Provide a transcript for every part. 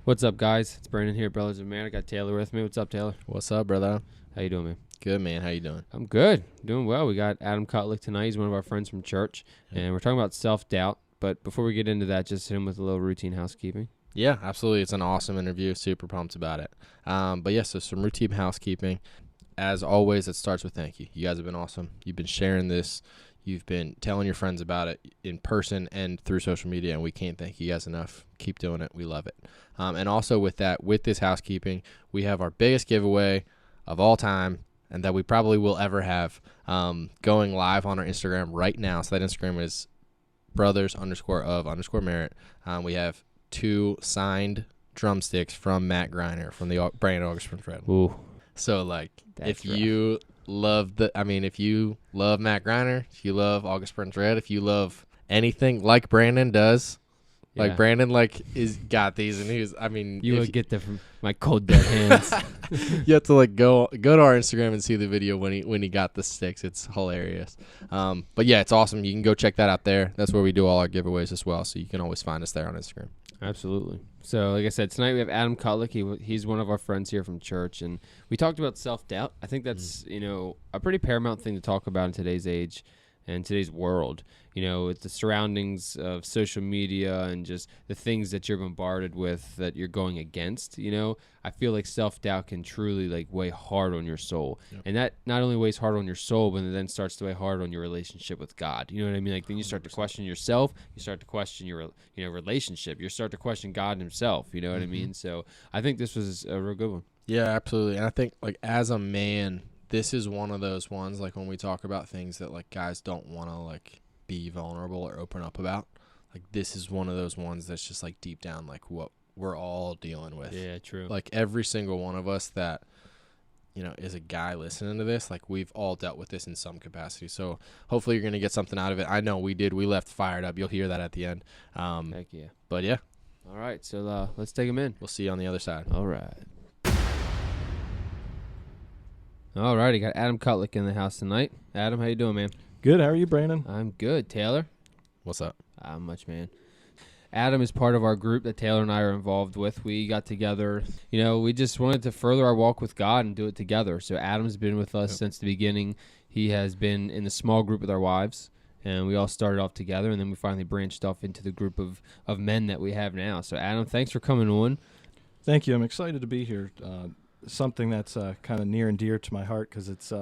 What's up, guys? It's Brandon here, Brothers of Man. I got Taylor with me. What's up, Taylor? What's up, brother? How you doing, man? Good, man. How you doing? I'm good. Doing well. We got Adam Kutlik tonight. He's one of our friends from church, and we're talking about self-doubt. But before we get into that, just hit him with a little routine housekeeping. Yeah, absolutely. It's an awesome interview. Super pumped about it. So some routine housekeeping. As always, it starts with thank you. You guys have been awesome. You've been sharing this. You've been telling your friends about it in person and through social media, and we can't thank you guys enough. Keep doing it. We love it. And also with this housekeeping, we have our biggest giveaway of all time and that we probably will ever have going live on our Instagram right now. So that Instagram is brothers_of_merit. We have 2 signed drumsticks from Matt Greiner from the Brand August Fred. Ooh. So, if you love if you love Matt Greiner, if you love August Burns Red, if you love anything like Brandon does, Brandon is got these, and you would get them from my cold dead hands. You have to go to our Instagram and see the video when he got the sticks. It's hilarious. But yeah, it's awesome. You can go check that out there. That's where we do all our giveaways as well. So you can always find us there on Instagram. Absolutely. So, like I said, tonight we have Adam Kutlik. He's one of our friends here from church, and we talked about self-doubt. I think that's, a pretty paramount thing to talk about in today's age and today's world. With the surroundings of social media and just the things that you're bombarded with that you're going against, I feel like self-doubt can truly weigh hard on your soul. Yep. And that not only weighs hard on your soul, but it then starts to weigh hard on your relationship with God. You know what I mean? Then you start to question yourself, you start to question your relationship, you start to question God himself, you know what I mean? So I think this was a real good one. Yeah, absolutely. And I think as a man, this is one of those ones when we talk about things that guys don't want to be vulnerable or open up about. This is one of those ones that's just deep down what we're all dealing with. Yeah, true. Every single one of us that is a guy listening to this, we've all dealt with this in some capacity. So hopefully you're gonna get something out of it. I know we did. We left fired up. You'll hear that at the end. Heck yeah. But yeah. All right, so let's take him in. We'll see you on the other side. All right. All right, I got Adam Kutlik in the house tonight. Adam, how you doing, man? Good. How are you, Brandon? I'm good. Taylor? What's up? Not much, man. Adam is part of our group that Taylor and I are involved with. We got together. We just wanted to further our walk with God and do it together. So Adam's been with us since the beginning. He has been in the small group with our wives, and we all started off together, and then we finally branched off into the group of men that we have now. So, Adam, thanks for coming on. Thank you. I'm excited to be here. Something that's kind of near and dear to my heart because it's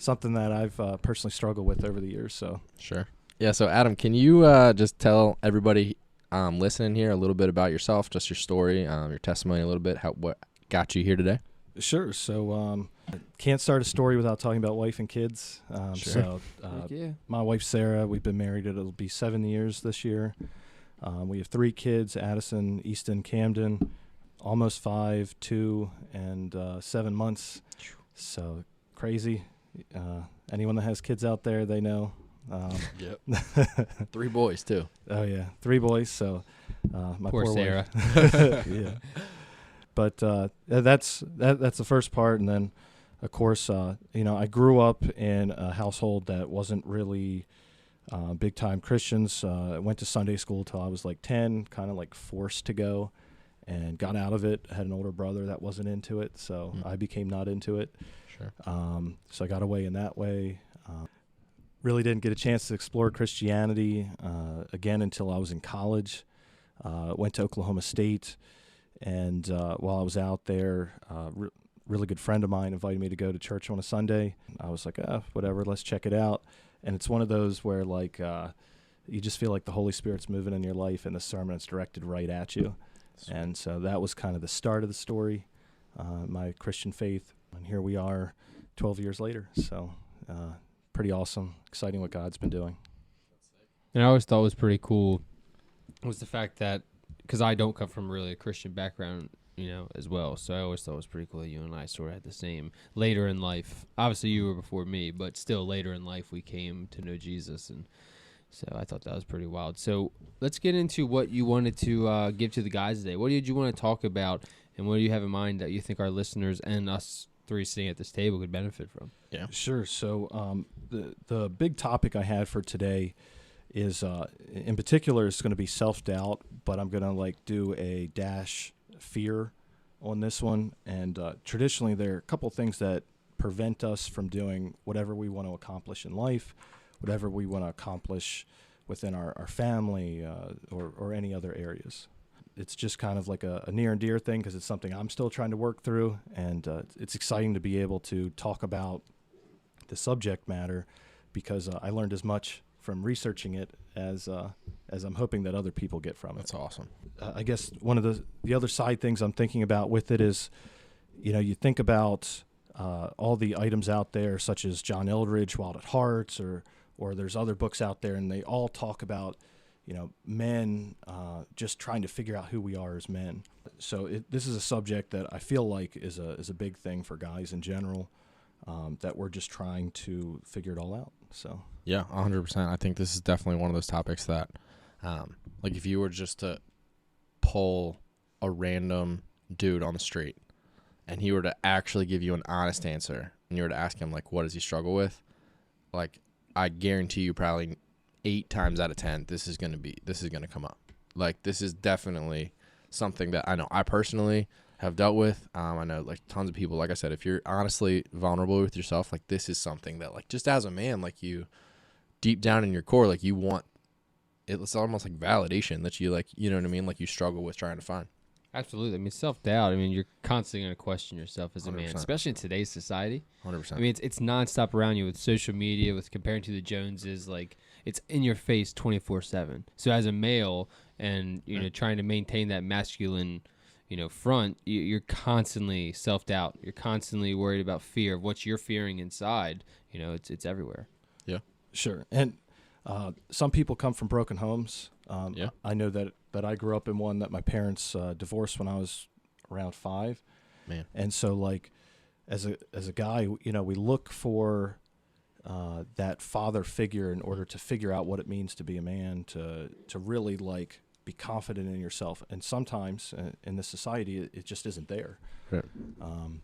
something that I've personally struggled with over the years. So Sure. Yeah, so Adam, can you just tell everybody listening here a little bit about yourself, just your story, your testimony a little bit, what got you here today? Sure. So can't start a story without talking about wife and kids. Sure. So my wife, Sarah, we've been married. It'll be 7 years this year. We have 3 kids, Addison, Easton, Camden, almost 5, 2, and 7 months. So crazy. Anyone that has kids out there, they know. Yep. 3 boys too. Oh yeah, 3 boys. So my poor Sarah. Yeah. But that's the first part, and then of course I grew up in a household that wasn't really big time Christians. I went to Sunday school till I was 10, kind of forced to go, and got out of it. I had an older brother that wasn't into it, so I became not into it. Sure. So I got away in that way. Really didn't get a chance to explore Christianity again until I was in college. Went to Oklahoma State, and while I was out there, really good friend of mine invited me to go to church on a Sunday. I was like, whatever, let's check it out. And it's one of those where you just feel like the Holy Spirit's moving in your life, and the sermon is directed right at you. Sweet. And so that was kind of the start of the story, my Christian faith. And here we are 12 years later. So pretty awesome, exciting what God's been doing. And I always thought was pretty cool was the fact that, because I don't come from really a Christian background, as well. So I always thought it was pretty cool that you and I sort of had the same later in life. Obviously, you were before me, but still later in life we came to know Jesus. And so I thought that was pretty wild. So let's get into what you wanted to give to the guys today. What did you want to talk about, and what do you have in mind that you think our listeners and us 3 sitting at this table could benefit from? Yeah, sure. So the big topic I had for today is, in particular, it's going to be self-doubt, but I'm going to do a dash fear on this one. And traditionally, there are a couple things that prevent us from doing whatever we want to accomplish in life, whatever we want to accomplish within our family or any other areas. It's just kind of like a near and dear thing because it's something I'm still trying to work through, and it's exciting to be able to talk about the subject matter because I learned as much from researching it as I'm hoping that other people get from it. That's awesome. I guess one of the other side things I'm thinking about with it is, you think about all the items out there, such as John Eldredge, Wild at Heart, or there's other books out there, and they all talk about, men just trying to figure out who we are as men. So this is a subject that I feel like is a big thing for guys in general, that we're just trying to figure it all out. So yeah, 100%. I think this is definitely one of those topics that, like if you were just to pull a random dude on the street and he were to actually give you an honest answer and you were to ask him, like, what does he struggle with? Like, I guarantee you probably 8 times out of 10, this is going to come up. Like, this is definitely something that I know I personally have dealt with. I know, like, tons of people, like I said, if you're honestly vulnerable with yourself, like, this is something that, like, just as a man, like, you deep down in your core, like, you want, it's almost like validation that you, like, you know what I mean? Like, you struggle with trying to find. Absolutely. I mean, self-doubt. I mean, you're constantly going to question yourself as a 100%. man, especially in today's society. 100%. I mean, it's nonstop around you with social media, with comparing to the Joneses. Like, it's in your face 24/7. So as a male and, trying to maintain that masculine, front, you're constantly self-doubt. You're constantly worried about fear of what you're fearing inside. It's everywhere. Yeah. Sure. And some people come from broken homes. Yeah. I know that I grew up in one that my parents divorced when I was around 5. Man. And so, like, as a guy, we look for that father figure in order to figure out what it means to be a man, to really, like, be confident in yourself. And sometimes in this society, it just isn't there. Right. And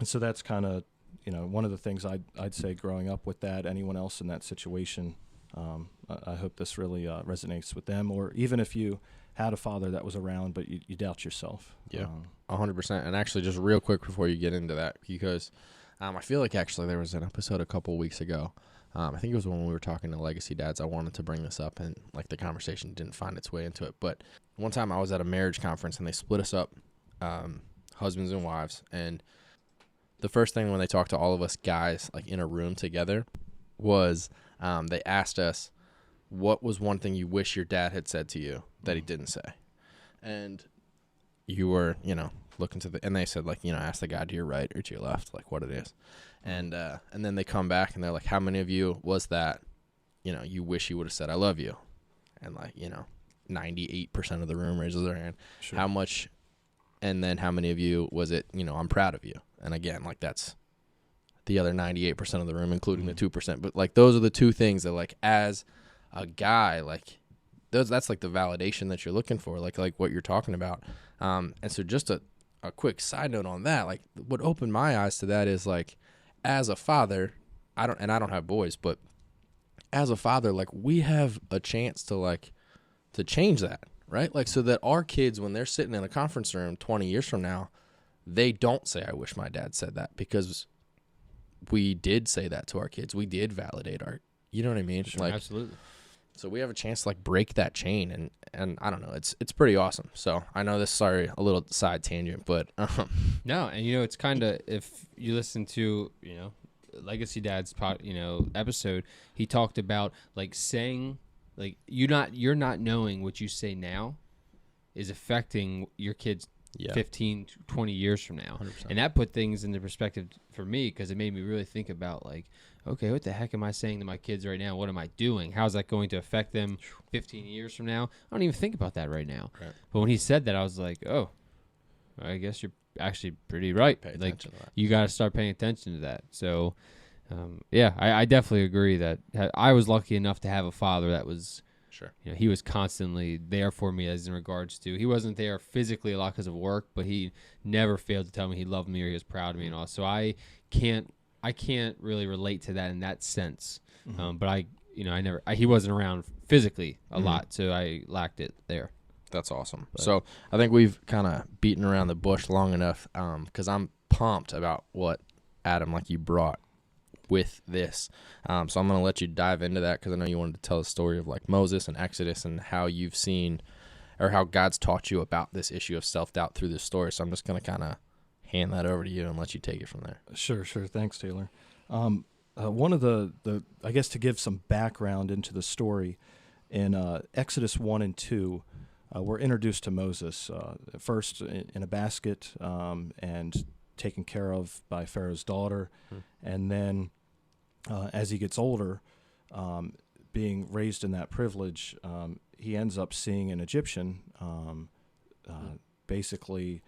so that's kind of, one of the things I'd say growing up with that. Anyone else in that situation, I hope this really resonates with them, or even if you had a father that was around but you doubt yourself. Yeah, 100%. And actually, just real quick before you get into that, because I feel like actually there was an episode a couple weeks ago. I think it was when we were talking to Legacy Dads. I wanted to bring this up, and like the conversation didn't find its way into it. But one time I was at a marriage conference, and they split us up, husbands and wives. And the first thing when they talked to all of us guys, like in a room together, was they asked us, what was one thing you wish your dad had said to you that he didn't say? And you were, looking to and they said, like, ask the guy to your right or to your left, like what it is. And then they come back and they're like, how many of you was that, you wish you would have said, I love you? And like, 98% of the room raises their hand. Sure. How much, and then how many of you was it, I'm proud of you? And again, like that's the other 98% of the room, including the 2%. But like, those are the two things that, like, as a guy, like that's like the validation that you're looking for, like what you're talking about. And so just a quick side note on that, like what opened my eyes to that is, like, as a father, I don't have boys, but as a father, like, we have a chance to change that, right? Like, so that our kids, when they're sitting in a conference room 20 years from now, they don't say, I wish my dad said that, because we did say that to our kids. We did validate our, you know what I mean? Sure, like, absolutely. So we have a chance to, like, break that chain, and I don't know, it's pretty awesome. So I know this, sorry, a little side tangent, but no, and it's kind of, if you listen to Legacy Dad's episode, he talked about, like, saying, like, you're not knowing what you say now is affecting your kids 15, 20 years from now. 100%. And that put things into perspective for me, because it made me really think about, like, okay, what the heck am I saying to my kids right now? What am I doing? How's that going to affect them 15 years from now? I don't even think about that right now. Right. But when he said that, I was like, oh, I guess you're actually pretty right. Pay like, attention to that. You got to start paying attention to that. So, I definitely agree that I was lucky enough to have a father that was, sure, he was constantly there for me, as in regards to, he wasn't there physically a lot because of work, but he never failed to tell me he loved me or he was proud of me and all. So I can't really relate to that in that sense. Mm-hmm. But he wasn't around physically a lot, so I lacked it there. That's awesome. But- So I think we've kind of beaten around the bush long enough, because I'm pumped about what Adam, like, you brought with this. So I'm going to let you dive into that, because I know you wanted to tell the story of like Moses and Exodus and how you've seen, or how God's taught you about this issue of self-doubt through this story. So I'm just going to kind of hand that over to you and let you take it from there. Sure. Thanks, Taylor. One of the I guess to give some background into the story, in Exodus 1 and 2, we're introduced to Moses first in a basket and taken care of by Pharaoh's daughter, and then as he gets older, being raised in that privilege, he ends up seeing an Egyptian basically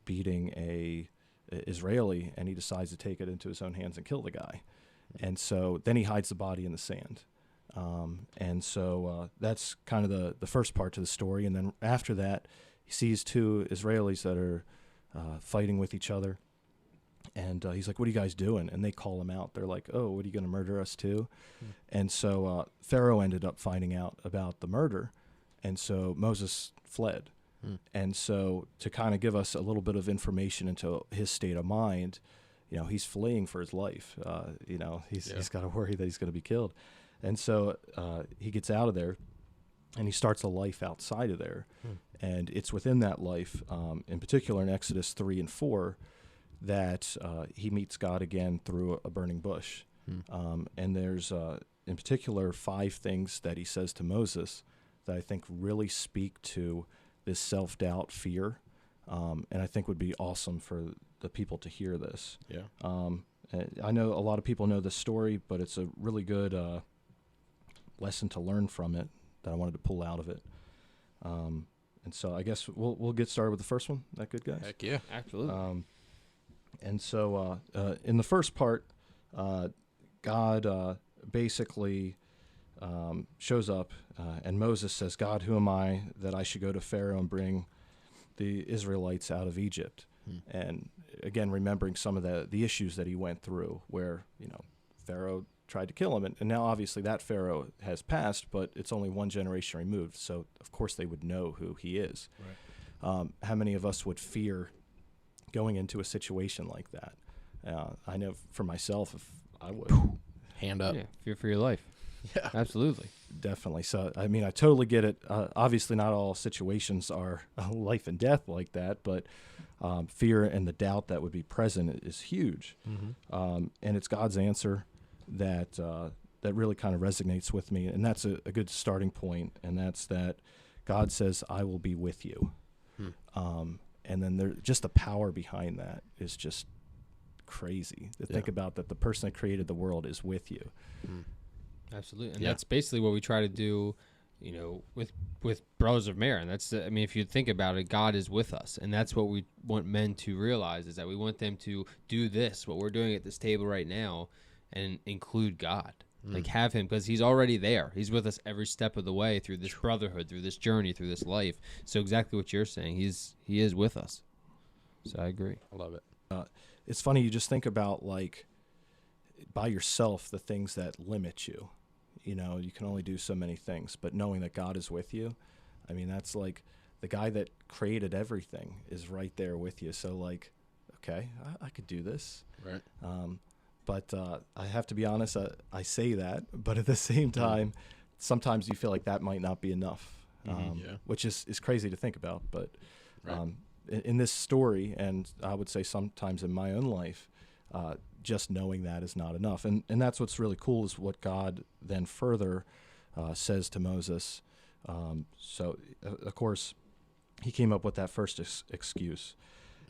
beating a Israeli, and he decides to take it into his own hands and kill the guy. And so then he hides the body in the sand. And so that's kind of the first part to the story. And then after that, he sees two Israelis that are fighting with each other. And he's like, "What are you guys doing?" And they call him out. They're like, "Oh, what, are you going to murder us too?" And so Pharaoh ended up finding out about the murder. And so Moses fled. And so to kind of give us a little bit of information into his state of mind, he's fleeing for his life. He's got to worry that he's going to be killed. And so he gets out of there, and he starts a life outside of there. And it's within that life, in particular in Exodus 3 and 4, that he meets God again through a burning bush. And there's, in particular, 5 things that he says to Moses that I think really speak to this self-doubt, fear, and I think would be awesome for the people to hear this. Yeah. I know a lot of people know this story, but it's a really good lesson to learn from it that I wanted to pull out of it. And so I guess we'll get started with the first one. That good, guys? Heck yeah. Absolutely. And so in the first part, God basically shows up, and Moses says, "God, who am I that I should go to Pharaoh and bring the Israelites out of Egypt?" And again, remembering some of the issues that he went through, where Pharaoh tried to kill him, and now obviously that Pharaoh has passed, but it's only one generation removed, so of course they would know who he is. Right. How many of us would fear going into a situation like that? I know for myself, if I would. Hand up. Yeah, fear for your life. Yeah. Absolutely. Definitely. So, I mean, I totally get it. Obviously, not all situations are life and death like that, but fear and the doubt that would be present is huge. And it's God's answer that really kind of resonates with me. And that's a good starting point. And that's that God says, "I will be with you." And then just the power behind that is just crazy to think about, that the person that created the world is with you. Absolutely. And that's basically what we try to do, with Brothers of Merit. And that's, if you think about it, God is with us. And that's what we want men to realize, is that we want them to do this, what we're doing at this table right now, and include God. Like, have him, because he's already there. He's with us every step of the way through this brotherhood, through this journey, through this life. So exactly what you're saying, he is with us. So I agree. I love it. It's funny, you just think about, like, by yourself, the things that limit you. You can only do so many things, but knowing that God is with you, that's like the guy that created everything is right there with you. So, like, okay, I could do this. Right. But I have to be honest, I say that, but at the same time, sometimes you feel like that might not be enough, which is crazy to think about. But in this story, and I would say sometimes in my own life, just knowing that is not enough. And that's what's really cool, is what God then further says to Moses. So, of course, he came up with that first excuse.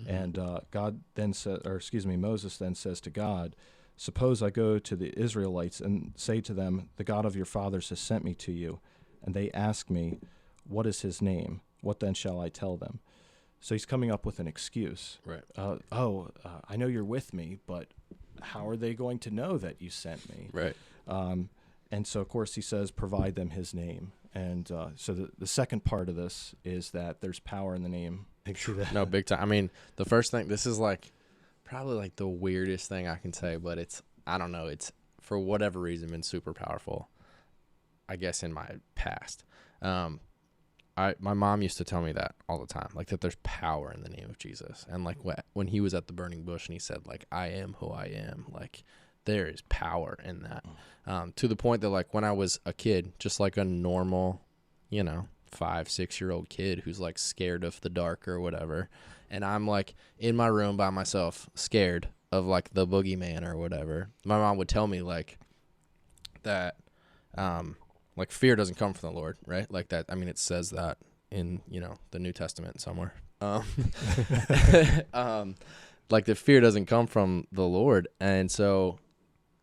And Moses then says to God, "Suppose I go to the Israelites and say to them, 'The God of your fathers has sent me to you,' and they ask me, 'What is his name? What then shall I tell them?'" So he's coming up with an excuse. Right. I know you're with me, but how are they going to know that you sent me? Right. And so, of course, he says, "Provide them his name." And so the second part of this is that there's power in the name. No, big time. The first thing, this is probably like the weirdest thing I can say, but I don't know, it's for whatever reason been super powerful, I guess, in my past. my mom used to tell me that all the time, like that there's power in the name of Jesus. And like when he was at the burning bush and he said like, I am who I am, like there is power in that. To the point that like when I was a kid, just like a normal, 5-6-year-old kid who's like scared of the dark or whatever. And I'm like in my room by myself, scared of like the boogeyman or whatever. My mom would tell me like that, like fear doesn't come from the Lord, right? Like that. I mean, it says that in, the New Testament somewhere. Like the fear doesn't come from the Lord. And so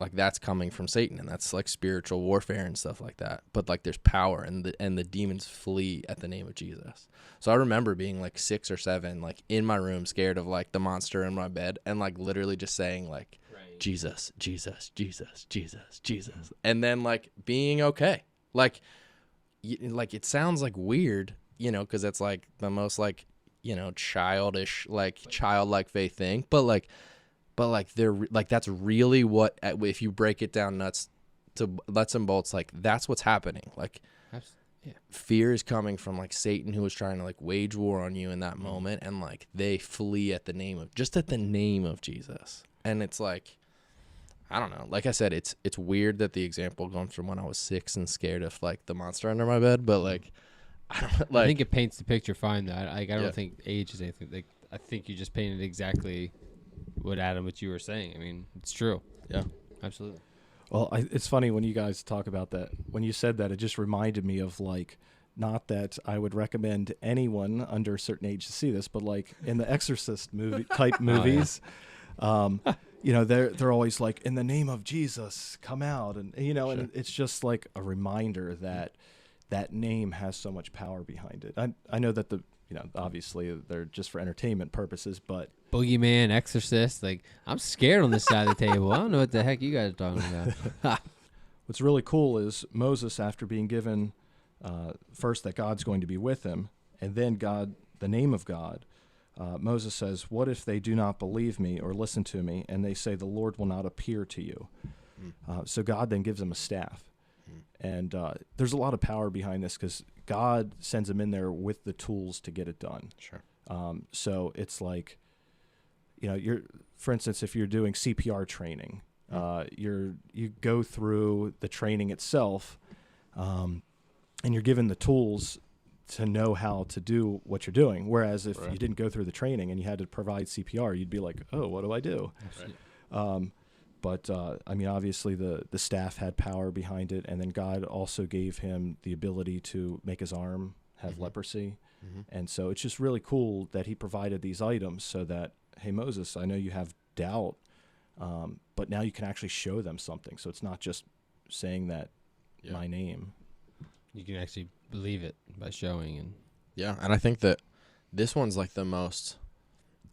like that's coming from Satan, and that's like spiritual warfare and stuff like that. But like there's power, and the demons flee at the name of Jesus. So I remember being like 6 or 7, like in my room, scared of like the monster in my bed, and like literally just saying like, right. Jesus, Jesus, Jesus, Jesus, Jesus, and then like being okay. Like it sounds like weird, because it's like the most like childish, like childlike faith thing, but they're like that's really what, if you break it down nuts to nuts and bolts, like that's what's happening. Like fear is coming from like Satan, who was trying to like wage war on you in that moment, and like they flee at the name of Jesus. And it's like, I don't know. Like I said, it's weird that the example comes from when I was 6 and scared of like the monster under my bed, but like I don't like. I think it paints the picture fine though. I don't think age is anything. Like I think you just painted exactly what you were saying. I mean, it's true. Yeah, absolutely. Well, it's funny when you guys talk about that. When you said that, it just reminded me of like, not that I would recommend anyone under a certain age to see this, but like in the Exorcist movie type movies, they're always like, in the name of Jesus, come out, and sure. And it's just like a reminder that that name has so much power behind it. I know that obviously they're just for entertainment purposes, but Boogeyman, Exorcist, like I'm scared on this side of the table. I don't know what the heck you guys are talking about. What's really cool is Moses, after being given first that God's going to be with him, and then the name of God, Moses says, what if they do not believe me or listen to me, and they say the Lord will not appear to you? So God then gives him a staff. And there's a lot of power behind this because God sends him in there with the tools to get it done. Sure. So it's like, for instance, if you're doing CPR training, you go through the training itself, and you're given the tools to know how to do what you're doing. Whereas if you didn't go through the training and you had to provide CPR, you'd be like, oh, what do I do? Right. But I mean, obviously the staff had power behind it, and then God also gave him the ability to make his arm have leprosy. And so it's just really cool that he provided these items so that, hey, Moses, I know you have doubt, but now you can actually show them something. So it's not just saying that my name. You can actually believe it by showing. And I think that this one's like the most,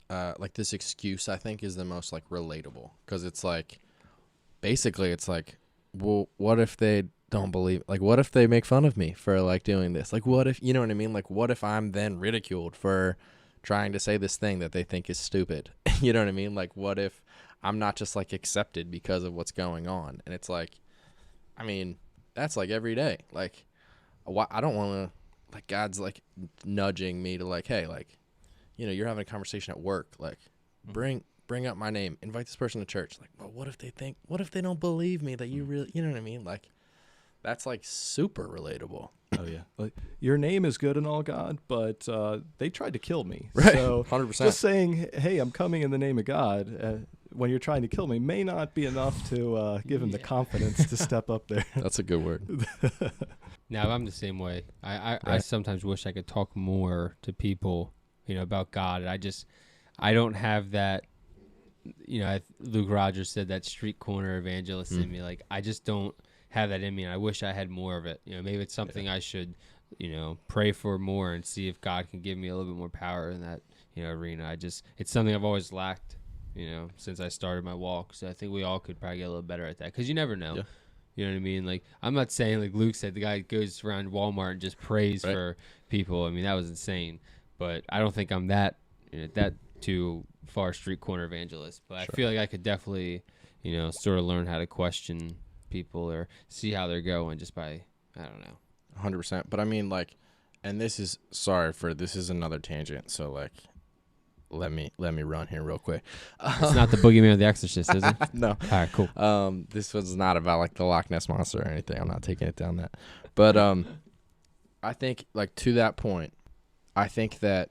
like this excuse, I think, is the most like relatable, because it's like, basically it's like, well, what if they don't believe, like what if they make fun of me for like doing this? Like what if, you know what I mean? Like what if I'm then ridiculed for trying to say this thing that they think is stupid? You know what I mean? Like what if I'm not just like accepted because of what's going on? And it's like, I mean, that's like every day. Like I don't want to, like God's like nudging me to like, hey, like, you're having a conversation at work, like bring up my name, invite this person to church. Like, well, what if they don't believe me that you really, you know what I mean? Like that's like super relatable. Oh yeah. Like, your name is good and all, God, but they tried to kill me. Right. So 100%. Just saying, hey, I'm coming in the name of God, when you're trying to kill me may not be enough to give him the confidence to step up there. That's a good word. Now I'm the same way. I sometimes wish I could talk more to people, about God. I don't have that, Luke Rogers said that street corner evangelist in me. Like, I just don't have that in me, and I wish I had more of it. Maybe it's something I should, pray for more and see if God can give me a little bit more power in that, arena. It's something I've always lacked, since I started my walk. So I think we all could probably get a little better at that, because you never know. Yeah. You know what I mean? Like, I'm not saying, like Luke said, the guy goes around Walmart and just prays for people. I mean, that was insane. But I don't think I'm that too far street corner evangelist. But I feel like I could definitely, sort of learn how to question people or see how they're going just by, I don't know. 100%. But I mean, like, And this is another tangent. So like, let me run here real quick. It's not the boogeyman of The Exorcist, is it? No. All right, cool. This was not about like the Loch Ness monster or anything. I'm not taking it down that. But I think like to that point, I think that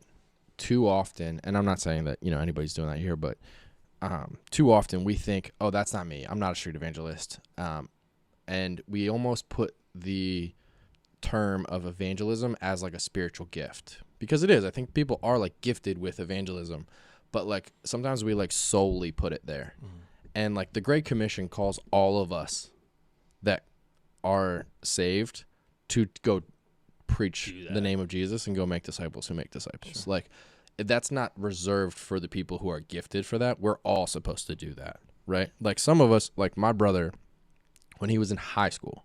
too often, and I'm not saying that anybody's doing that here, but too often we think, oh, that's not me. I'm not a street evangelist. And we almost put the term of evangelism as like a spiritual gift, because it is. I think people are like gifted with evangelism, but like sometimes we like solely put it there. And like the Great Commission calls all of us that are saved to go preach the name of Jesus and go make disciples who make disciples. Sure. Like that's not reserved for the people who are gifted for that. We're all supposed to do that, right? Like some of us, like my brother, when he was in high school,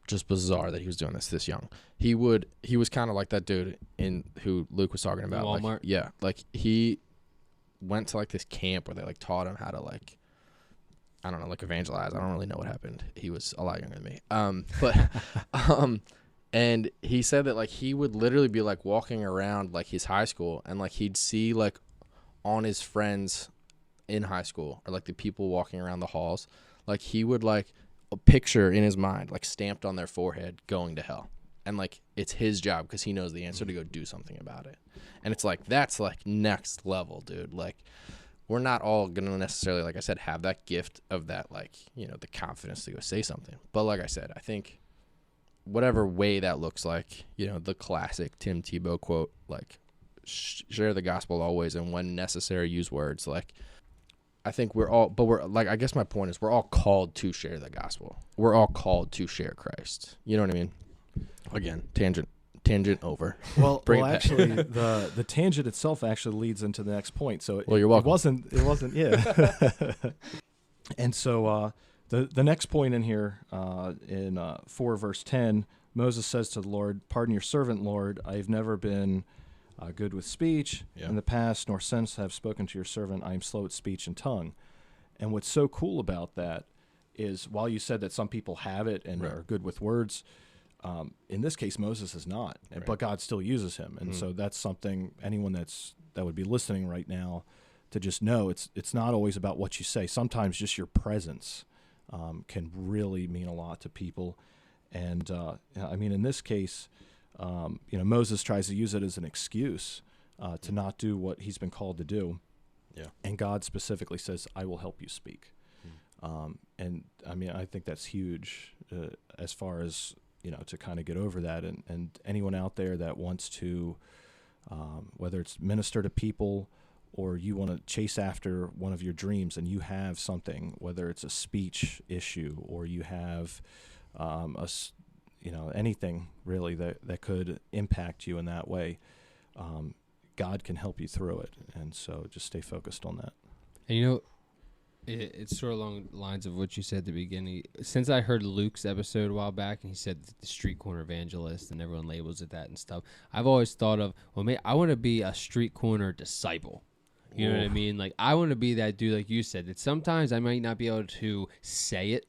just bizarre that he was doing this young. He was kind of like that dude in who Luke was talking about. Walmart. Like, yeah, like he went to like this camp where they like taught him how to like, I don't know, like evangelize. I don't really know what happened. He was a lot younger than me. And he said that like he would literally be like walking around like his high school, and like he'd see like on his friends in high school or like the people walking around the halls, like he would like a picture in his mind like stamped on their forehead going to hell, and like it's his job because he knows the answer to go do something about it. And it's like that's like next level, dude. Like we're not all gonna necessarily, like I said, have that gift of that, like the confidence to go say something. But like I said, I think whatever way that looks like, the classic Tim Tebow quote, like share the gospel always, and when necessary use words. Like I think we're like, I guess my point is we're all called to share the gospel. We're all called to share Christ. You know what I mean? Again, tangent over. Well, actually, the tangent itself actually leads into the next point. So you're welcome. It wasn't, yeah. And so the next point in here, in 4 verse 10, Moses says to the Lord, "Pardon your servant, Lord. I have never been good with speech in the past, nor since have spoken to your servant. I am slow at speech and tongue." And what's so cool about that is, while you said that some people have it and are good with words, in this case, Moses is not, but God still uses him. And so that's something anyone that would be listening right now to just know, it's not always about what you say. Sometimes just your presence can really mean a lot to people. And I mean, in this case, Moses tries to use it as an excuse to not do what he's been called to do. Yeah. And God specifically says, "I will help you speak." And I mean, I think that's huge as far as, to kind of get over that. And anyone out there that wants to, whether it's minister to people or you want to chase after one of your dreams and you have something, whether it's a speech issue or you have anything really that could impact you in that way, God can help you through it. And so just stay focused on that. And it's sort of along the lines of what you said at the beginning. Since I heard Luke's episode a while back, and he said the street corner evangelist, and everyone labels it that and stuff, I've always thought of, I want to be a street corner disciple. You know what I mean? Like, I want to be that dude, like you said, that sometimes I might not be able to say it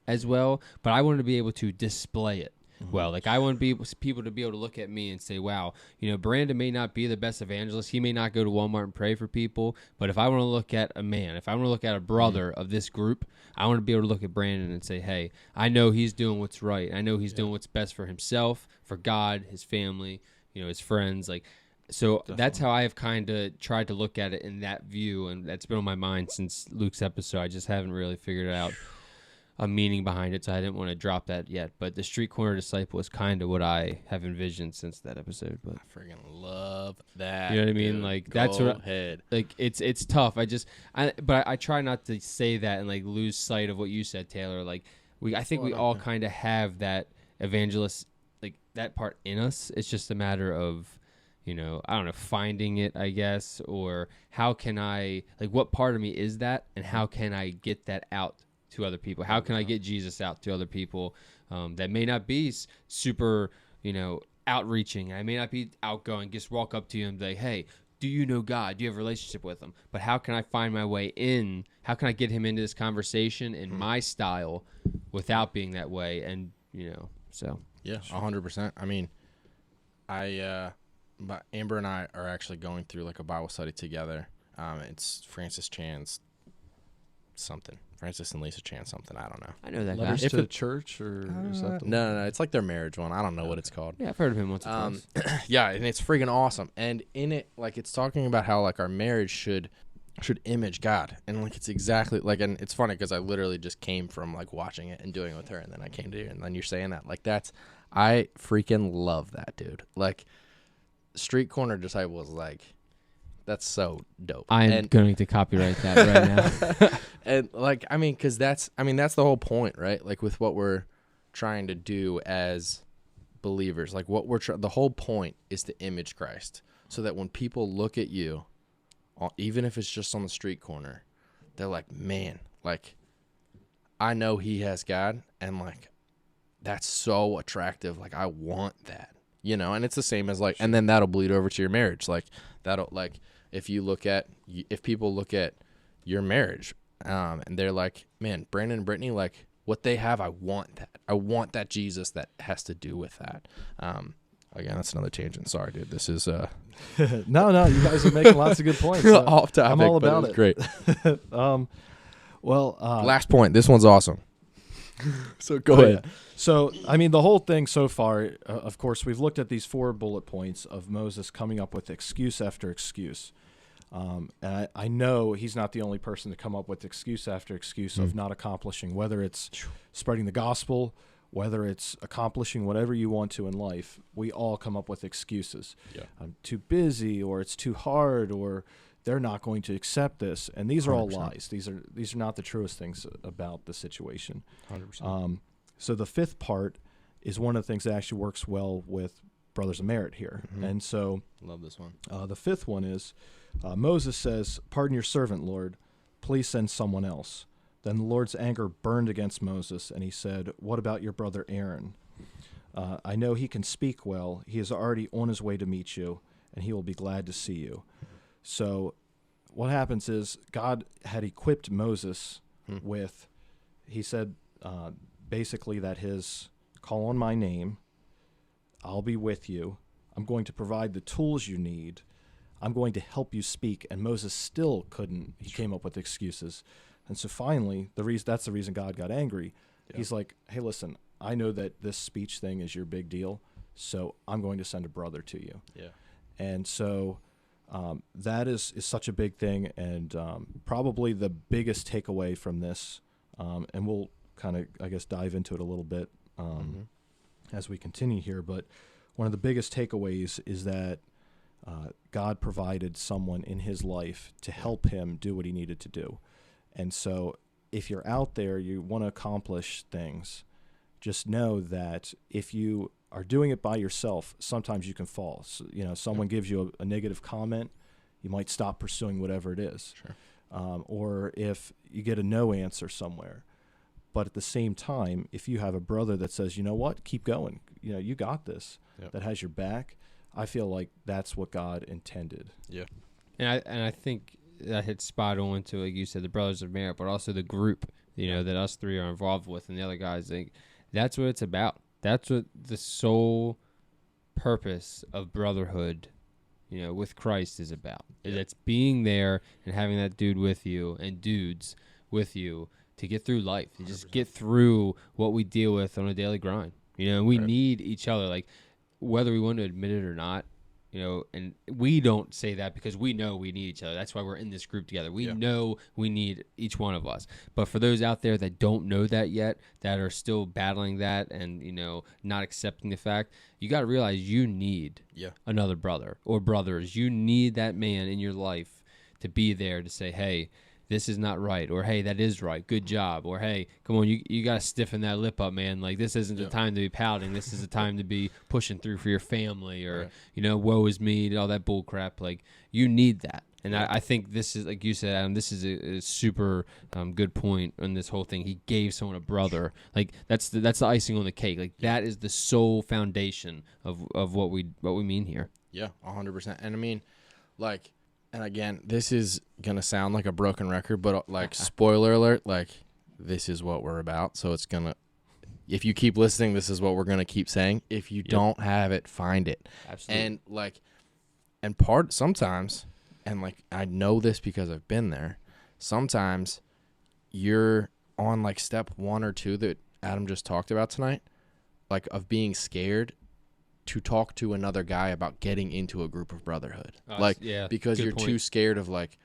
as well, but I want to be able to display it well. Like, I want people to be able to look at me and say, wow, Brandon may not be the best evangelist. He may not go to Walmart and pray for people, but if I want to look at a man, if I want to look at a brother of this group, I want to be able to look at Brandon and say, hey, I know he's doing what's right. I know he's doing what's best for himself, for God, his family, his friends. Like, so definitely. That's how I have kind of tried to look at it in that view, and that's been on my mind since Luke's episode. I just haven't really figured out a meaning behind it, so I didn't want to drop that yet. But the street corner disciple is kind of what I have envisioned since that episode. But I freaking love that. You know what I mean? Dude. Like, go that's what ahead. Like, it's tough. But I try not to say that and like lose sight of what you said, Taylor. Like, I think we all kind of have that evangelist, like that part in us. It's just a matter of, I don't know, finding it, I guess, or how can I, like, what part of me is that, and how can I get that out to other people? How can I get Jesus out to other people that may not be super, outreaching? I may not be outgoing. Just walk up to you and say, hey, do you know God? Do you have a relationship with him? But how can I find my way in? How can I get him into this conversation in my style without being that way? And, so. Yeah, 100%. I mean, But Amber and I are actually going through like a Bible study together. It's Francis Chan's something. Francis and Lisa Chan something. I don't know. I know that Letters guy. to Church, or is that the No. It's like their marriage one. I don't know what it's called. Yeah, I've heard of him once or twice. Yeah, and it's freaking awesome. And in it, like, it's talking about how like our marriage should image God, and like it's exactly like, and it's funny because I literally just came from like watching it and doing it with her, and then I came to you, and then you're saying that, like, I freaking love that, dude. Like, Street Corner Disciples, like, that's so dope. I'm going to copyright that right now. And like, I mean, because that's the whole point, right? Like with what we're trying to do as believers, like what the whole point is to image Christ, so that when people look at you, even if it's just on the street corner, they're like, man, like, I know he has God, and like, that's so attractive. Like, I want that, you know? And it's the same as like, and then that'll bleed over to your marriage. Like that'll, like, if people look at your marriage, and they're like, man, Brandon and Brittany, like, what they have, I want that. I want that Jesus that has to do with that. Again, that's another tangent. Sorry, dude. This is No, you guys are making lots of good points. off topic. I'm all but about it. Was great. Last point. This one's awesome. So go ahead. Yeah. So, I mean, the whole thing so far, of course, we've looked at these 4 bullet points of Moses coming up with excuse after excuse. And I know he's not the only person to come up with excuse after excuse of not accomplishing, whether it's spreading the gospel, whether it's accomplishing whatever you want to in life. We all come up with excuses. Yeah. I'm too busy, or it's too hard, or they're not going to accept this. And these are 100%. All lies. These are not the truest things about the situation. 100%. So the 5th part is one of the things that actually works well with Brothers of Merit here. Mm-hmm. And so love this one. The 5th one is Moses says, "Pardon your servant, Lord. Please send someone else." Then the Lord's anger burned against Moses, and he said, "What about your brother Aaron? I know he can speak well. He is already on his way to meet you, and he will be glad to see you." So what happens is God had equipped Moses with, he said basically that his call on my name, I'll be with you. I'm going to provide the tools you need. I'm going to help you speak. And Moses still couldn't. He came up with excuses. And so finally, that's the reason God got angry. Yeah. He's like, hey, listen, I know that this speech thing is your big deal, so I'm going to send a brother to you. Yeah. And so that is such a big thing, and probably the biggest takeaway from this, and we'll kind of, I guess, dive into it a little bit as we continue here, but one of the biggest takeaways is that God provided someone in his life to help him do what he needed to do. And so if you're out there, you want to accomplish things, just know that if you are doing it by yourself, sometimes you can fall. So, someone gives you a negative comment, you might stop pursuing whatever it is. Sure. Or if you get a no answer somewhere. But at the same time, if you have a brother that says, you know what, keep going, you got this, that has your back, I feel like that's what God intended. Yeah. And I think that hits spot on to, like you said, the Brothers of Merit, but also the group, that us 3 are involved with, and the other guys. Like, that's what it's about. That's what the sole purpose of brotherhood, with Christ is about. Yeah. It's being there and having that dude with you and dudes with you to get through life, and just 100%. Get through what we deal with on a daily grind. We need each other, like, whether we want to admit it or not. And we don't say that because we know we need each other. That's why we're in this group together. We know we need each one of us. But for those out there that don't know that yet, that are still battling that and, not accepting the fact, you got to realize you need another brother or brothers. You need that man in your life to be there to say, hey, this is not right, or hey, that is right, good job, or hey, come on, you got to stiffen that lip up, man. Like, this isn't the time to be pouting. This is the time to be pushing through for your family, or, woe is me, all that bull crap. Like, you need that. And I think this is, like you said, Adam, this is a super good point on this whole thing. He gave someone a brother. Like, that's the icing on the cake. Like, that is the sole foundation of what we mean here. Yeah, 100%. And I mean, like, and again, this is going to sound like a broken record, but like, spoiler alert, like, this is what we're about. So it's going to, if you keep listening, this is what we're going to keep saying. If you don't have it, find it. Absolutely. And sometimes, and like, I know this because I've been there, sometimes you're on like step 1 or 2 that Adam just talked about tonight, like of being scared to talk to another guy about getting into a group of brotherhood. Because you're too scared of like,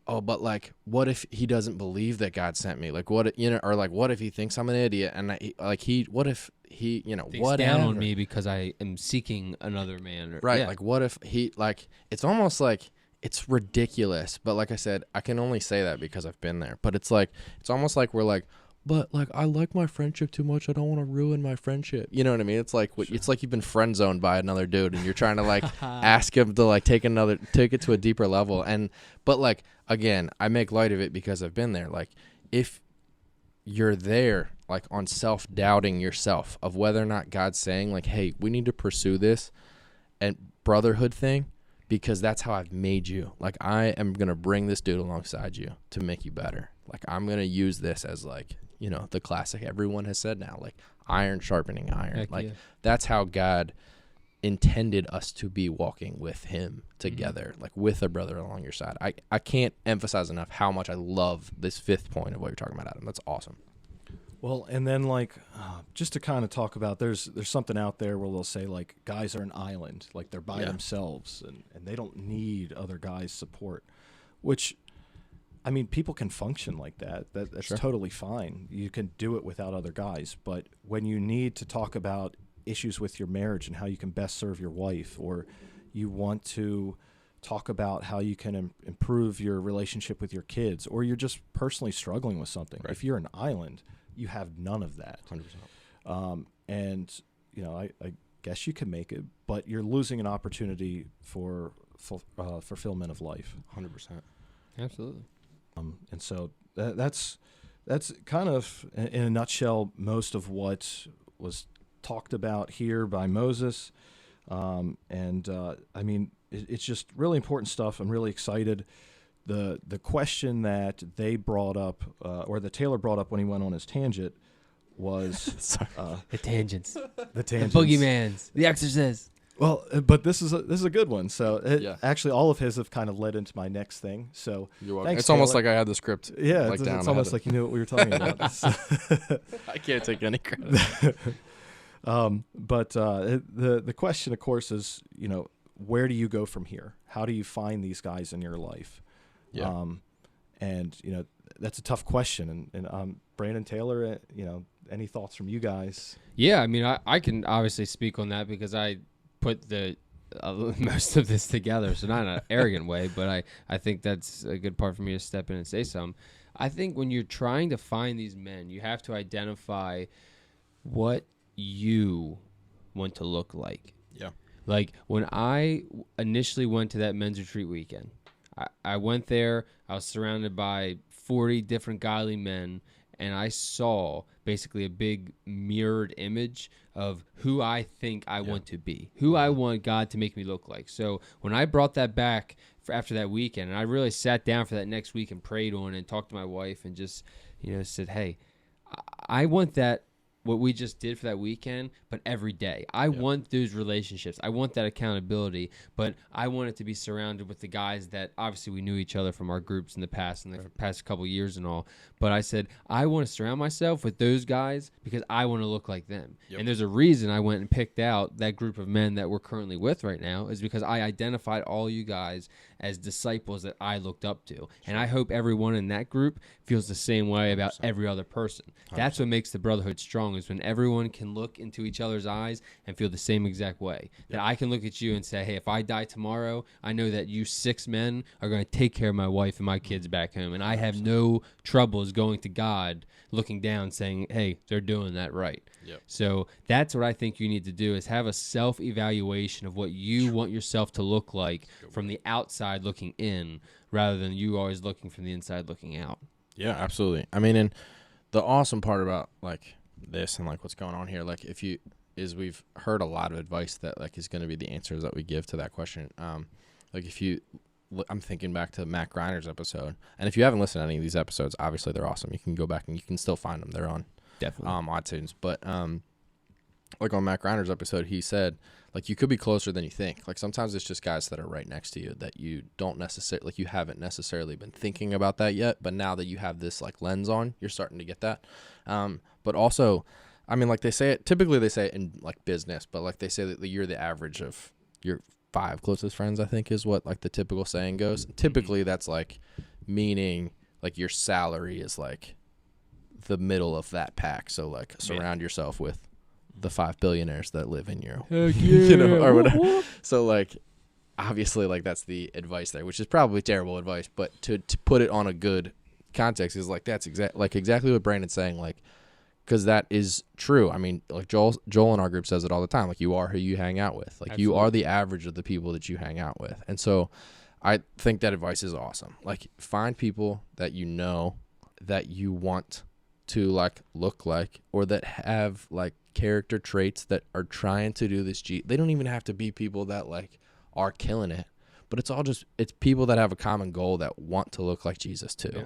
oh, but like, what if he doesn't believe that God sent me? Like, what, or like, what if he thinks I'm an idiot? And what if he, thinks down on me because I am seeking another man? Right. Like, what if he, like, it's almost like, it's ridiculous. But like I said, I can only say that because I've been there. But it's like, it's almost like we're like, but like, I like my friendship too much. I don't want to ruin my friendship. You know what I mean? It's like, it's like you've been friend zoned by another dude and you're trying to like ask him to like take it to a deeper level. But like, again, I make light of it because I've been there. Like, if you're there, like on self-doubting yourself of whether or not God's saying like, hey, we need to pursue this and brotherhood thing, because that's how I've made you. Like, I am going to bring this dude alongside you to make you better. Like, I'm going to use this as like, the classic everyone has said now, like iron sharpening iron. Heck like yeah. That's how God intended us to be walking with him together, like with a brother along your side. I can't emphasize enough how much I love this 5th point of what you're talking about, Adam. That's awesome. Well, and then like just to kind of talk about, there's something out there where they'll say like guys are an island, like they're by themselves and they don't need other guys' support, which, I mean, people can function like that. That's Sure. totally fine. You can do it without other guys. But when you need to talk about issues with your marriage and how you can best serve your wife, or you want to talk about how you can improve your relationship with your kids, or you're just personally struggling with something, Right. if you're an island, you have none of that. 100%. And, I guess you can make it, but you're losing an opportunity for fulfillment of life. 100%. Absolutely. And so that's kind of, in a nutshell, most of what was talked about here by Moses. I mean, it's just really important stuff. I'm really excited. The question that they brought up, or that Taylor brought up when he went on his tangent, was The tangents. the tangents. The boogeymans. The exorcist. Well, but this is a good one. So Yeah. actually, all of his have kind of led into my next thing. So You're welcome. thanks, It's almost Taylor. like I had the script. Yeah, like down. it's I almost had like you knew what we were talking about. I can't take any credit. But the question, of course, is, where do you go from here? How do you find these guys in your life? Yeah. And that's a tough question. And Brandon, Taylor, any thoughts from you guys? Yeah, I mean, I can obviously speak on that because I put the most of this together, so not in an arrogant way, but I think that's a good part for me to step in and say something. I think when you're trying to find these men, you have to identify what you want to look like. Yeah. Like when I initially went to that men's retreat weekend, I went there, I was surrounded by 40 different godly men, and I saw basically a big mirrored image of who I think I want to be, who I want God to make me look like. So when I brought that back after that weekend, and I really sat down for that next week and prayed on it and talked to my wife and just, said, hey, I want that, what we just did for that weekend, but every day. I want those relationships. I want that accountability, but I want it to be surrounded with the guys that obviously we knew each other from our groups in the past past couple of years and all. But I said, I want to surround myself with those guys because I want to look like them. Yep. And there's a reason I went and picked out that group of men that we're currently with right now is because I identified all you guys as disciples that I looked up to. Sure. And I hope everyone in that group feels the same way about 100%. Every other person. 100%. That's what makes the brotherhood strong, is when everyone can look into each other's eyes and feel the same exact way. Yep. That I can look at you and say, hey, if I die tomorrow, I know that you 6 men are going to take care of my wife and my kids back home. And I have no troubles going to God, looking down, saying, hey, they're doing that right. Yep. So that's what I think you need to do, is have a self-evaluation of what you want yourself to look like from the outside looking in, rather than you always looking from the inside looking out. Yeah, absolutely. I mean, and the awesome part about like this and like what's going on here, like we've heard a lot of advice that like is going to be the answers that we give to that question. I'm thinking back to Matt Griner's episode, and if you haven't listened to any of these episodes, obviously they're awesome. You can go back and you can still find them. They're on Definitely. iTunes. But like on Matt Greiner's episode, he said, like, you could be closer than you think. Like, sometimes it's just guys that are right next to you that you don't necessarily, like, you haven't necessarily been thinking about that yet. But now that you have this, like, lens on, you're starting to get that. But also, I mean, like, typically they say it in, like, business, but, like, they say that you're the average of your 5 closest friends, I think, is what, like, the typical saying goes. Typically, that's, like, meaning, like, your salary is, like, the middle of that pack. So, like, surround yourself with the 5 billionaires that live in your, you know, or whatever. So, like, obviously, like, that's the advice there, which is probably terrible advice, but to put it on a good context is, like, that's exactly what Brandon's saying, like, because that is true. I mean, like, Joel in our group says it all the time, like, you are who you hang out with. Like, Absolutely. you are the average of the people that you hang out with. And so I think that advice is awesome. Like, find people that you know that you want to, like, look like, or that have, like, character traits that are trying to do this. They don't even have to be people that, like, are killing it, but it's people that have a common goal that want to look like Jesus too. Yeah.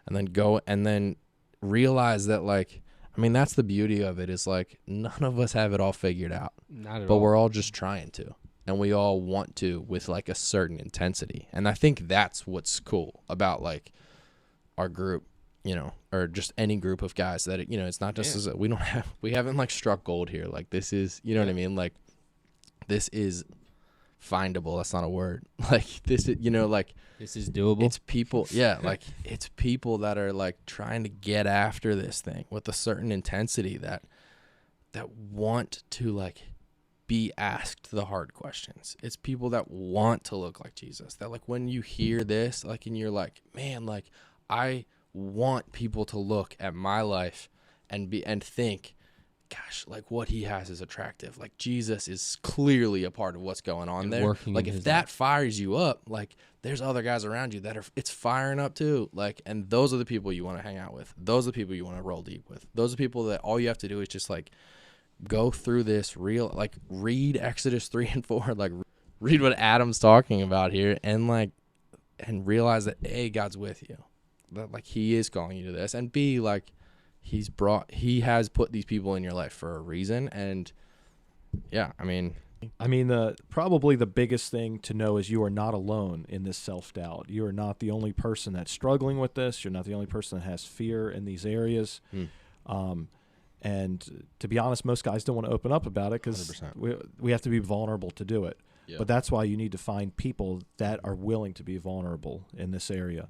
And then go and then realize that, like, I mean, that's the beauty of it, is, like, none of us have it all figured out, Not at but all. we're all just trying to, and we all want to with, like, a certain intensity. And I think that's what's cool about, like, our group, you know, or just any group of guys, that, you know, it's not just we haven't, like, struck gold here. Like, this is, you know what I mean? Like, this is findable. That's not a word. Like, this is, you know, like, This is doable. it's people, yeah, like, it's people that are, like, trying to get after this thing with a certain intensity, that want to, like, be asked the hard questions. It's people that want to look like Jesus, that, like, when you hear this, like, and you're like, man, like, I want people to look at my life and think, gosh, like, what he has is attractive. Like, Jesus is clearly a part of what's going on And there. working Like, in if his that life. fires you up, like, there's other guys around you that it's firing up too. Like, and those are the people you want to hang out with. Those are the people you want to roll deep with. Those are people that all you have to do is just, like, go through this like, read Exodus 3 and 4, like, read what Adam's talking about here, and, like, and realize that A, God's with you, that, like, he is calling you to this, and B, like, he has put these people in your life for a reason. And yeah, I mean, probably the biggest thing to know is you are not alone in this self-doubt. You are not the only person that's struggling with this. You're not the only person that has fear in these areas. And to be honest, most guys don't want to open up about it because we have to be vulnerable to do it. Yeah. But that's why you need to find people that are willing to be vulnerable in this area.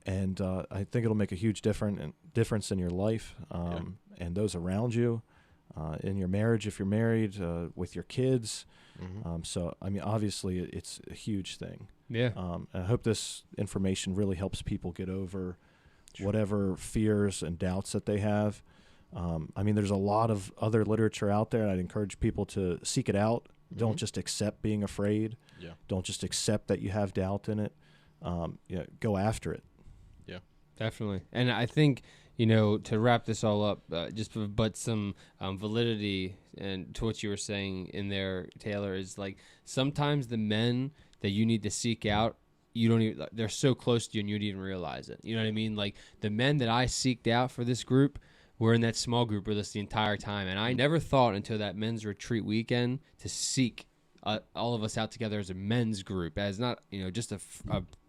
And I think it'll make a huge difference in your life and those around you, in your marriage if you're married, with your kids. So, I mean, obviously, it's a huge thing. Yeah. I hope this information really helps people get over whatever fears and doubts that they have. I mean, there's a lot of other literature out there, and I'd encourage people to seek it out. Don't just accept being afraid. Yeah. Don't just accept that you have doubt in it. Go after it. Definitely. And I think, you know, to wrap this all up, but some validity and to what you were saying in there, Taylor, is, like, sometimes the men that you need to seek out, they're so close to you and you don't even realize it. You know what I mean? Like, the men that I seeked out for this group were in that small group with us the entire time. And I never thought until that men's retreat weekend to seek all of us out together as a men's group, as not, you know, just a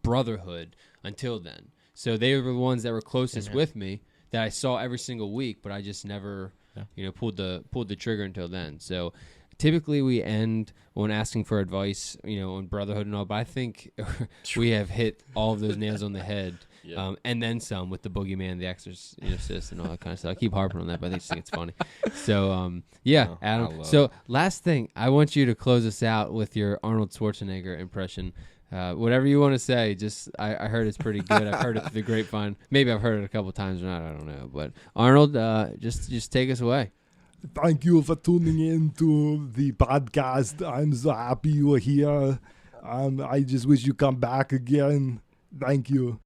brotherhood until then. So they were the ones that were closest with me that I saw every single week, but I just never, you know, pulled the trigger until then. So typically we end on asking for advice, you know, on brotherhood and all, but I think we have hit all of those nails on the head. And then some with the boogeyman, the exorcist, and all that kind of stuff. I keep harping on that, but I think it's funny. So, Adam. So last thing, I want you to close us out with your Arnold Schwarzenegger impression. Whatever you want to say, just I heard it's pretty good. I've heard it through the grapevine. Maybe I've heard it a couple times or not. I don't know. But Arnold, just take us away. Thank you for tuning in to the podcast. I'm so happy you are here. I just wish you come back again. Thank you.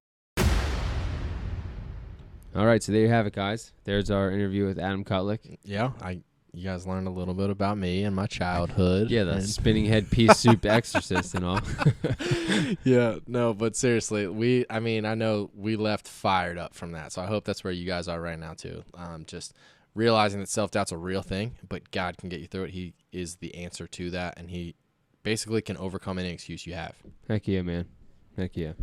All right, so there you have it, guys. There's our interview with Adam Kutlik. Yeah, you guys learned a little bit about me and my childhood. Yeah, the spinning head pea soup exorcist and all. Yeah, no, but seriously, I know we left fired up from that. So I hope that's where you guys are right now too. Just realizing that self-doubt's a real thing, but God can get you through it. He is the answer to that, and he basically can overcome any excuse you have. Heck yeah, man. Heck yeah.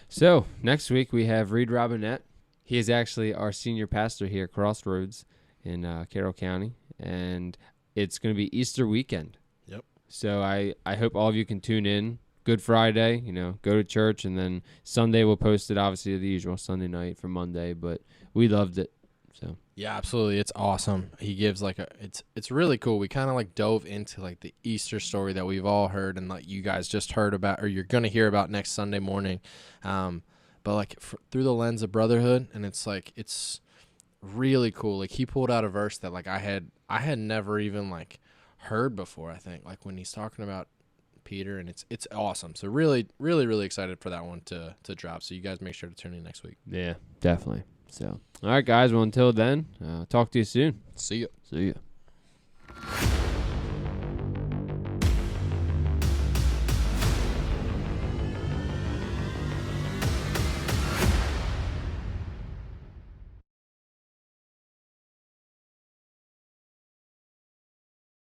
So, next week we have Reed Robinette. He is actually our senior pastor here at Crossroads in Carroll County, and it's going to be Easter weekend. Yep. So I hope all of you can tune in. Good Friday, go to church, and then Sunday we'll post it, obviously, the usual Sunday night for Monday, but we loved it. So Yeah, absolutely. It's awesome. He gives it's really cool. We kind of dove into the Easter story that we've all heard and you guys just heard about, or you're going to hear about next Sunday morning. But through the lens of brotherhood, and it's really cool. He pulled out a verse that I had never even heard before, I think, when he's talking about Peter, and it's awesome. So really, really, really excited for that one to drop. So you guys make sure to tune in next week. yeah, definitely. So, all right, guys. Well, until then, talk to you soon. See ya. See ya.